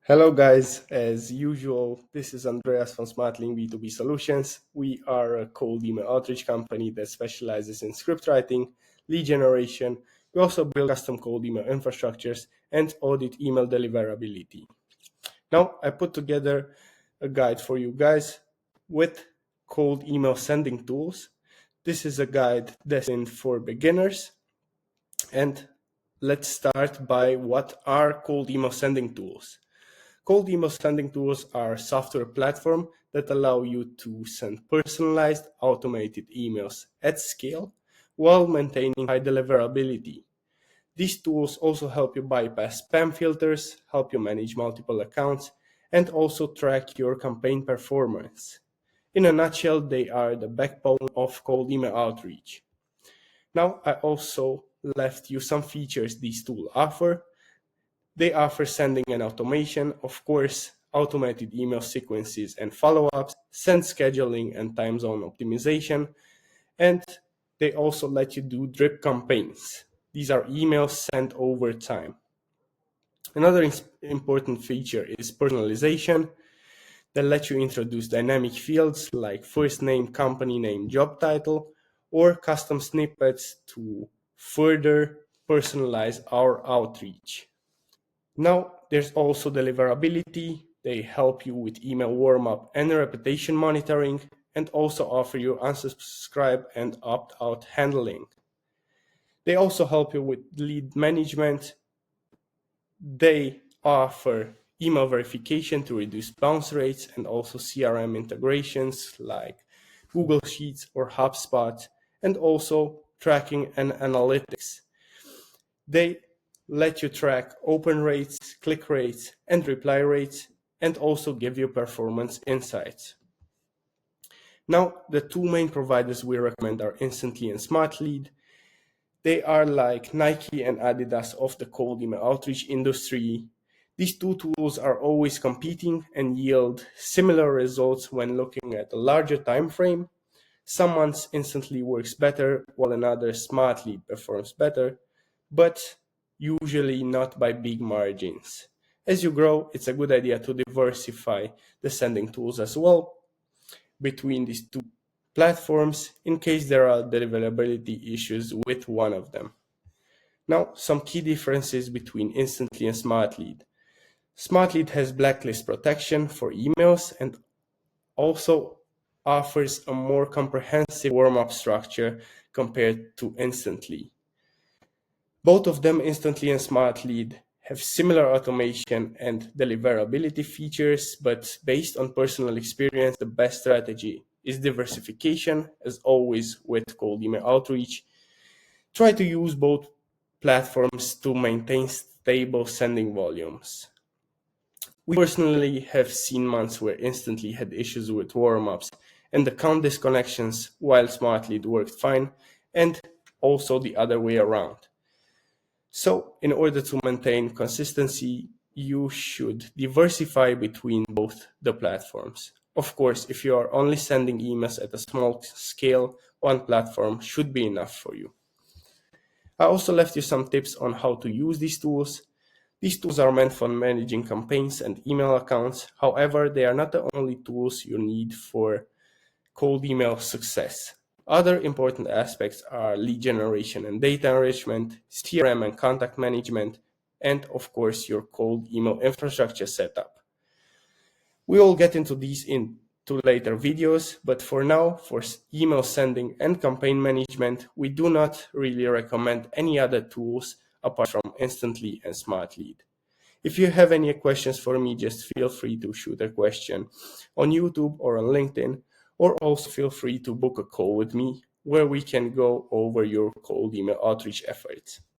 Hello guys, as usual, this is Andreas from Smartlead B2B Solutions. We are a cold email outreach company that specializes in script writing, lead generation. We also build custom cold email infrastructures and audit email deliverability. Now I put together a guide for you guys with cold email sending tools. This is a guide destined for beginners. And let's start by what are cold email sending tools. Cold email sending tools are software platforms that allow you to send personalized, automated emails at scale while maintaining high deliverability. These tools also help you bypass spam filters, help you manage multiple accounts, and also track your campaign performance. In a nutshell, they are the backbone of cold email outreach. Now, I also left you some features these tools offer. They offer sending and automation, of course, automated email sequences and follow-ups, send scheduling and time zone optimization, and they also let you do drip campaigns. These are emails sent over time. Another important feature is personalization that lets you introduce dynamic fields like first name, company name, job title, or custom snippets to further personalize our outreach. Now, there's also deliverability. They help you with email warm-up and reputation monitoring, and also offer you unsubscribe and opt-out handling. They also help you with lead management. They offer email verification to reduce bounce rates and also CRM integrations like Google Sheets or HubSpot, and also tracking and analytics. They let you track open rates, click rates, and reply rates, and also give you performance insights. Now, the two main providers we recommend are Instantly and Smartlead. They are like Nike and Adidas of the cold email outreach industry. These two tools are always competing and yield similar results when looking at a larger time frame. Some months Instantly works better, while another Smartlead performs better, but usually not by big margins. As you grow, it's a good idea to diversify the sending tools as well between these two platforms in case there are deliverability issues with one of them. Now, some key differences between Instantly and Smartlead. Smartlead has blacklist protection for emails and also offers a more comprehensive warm-up structure compared to Instantly. Both of them, Instantly and Smartlead, have similar automation and deliverability features, but based on personal experience, the best strategy is diversification, as always with cold email outreach. Try to use both platforms to maintain stable sending volumes. We personally have seen months where Instantly had issues with warm-ups and account disconnections, while Smartlead worked fine, and also the other way around. So in order to maintain consistency, you should diversify between both the platforms. Of course, if you are only sending emails at a small scale, one platform should be enough for you. I also left you some tips on how to use these tools. These tools are meant for managing campaigns and email accounts. However, they are not the only tools you need for cold email success. Other important aspects are lead generation and data enrichment, CRM and contact management, and of course your cold email infrastructure setup. We will get into these into later videos, but for now, for email sending and campaign management, we do not really recommend any other tools apart from Instantly and Smartlead. If you have any questions for me, just feel free to shoot a question on YouTube or on LinkedIn, or also feel free to book a call with me where we can go over your cold email outreach efforts.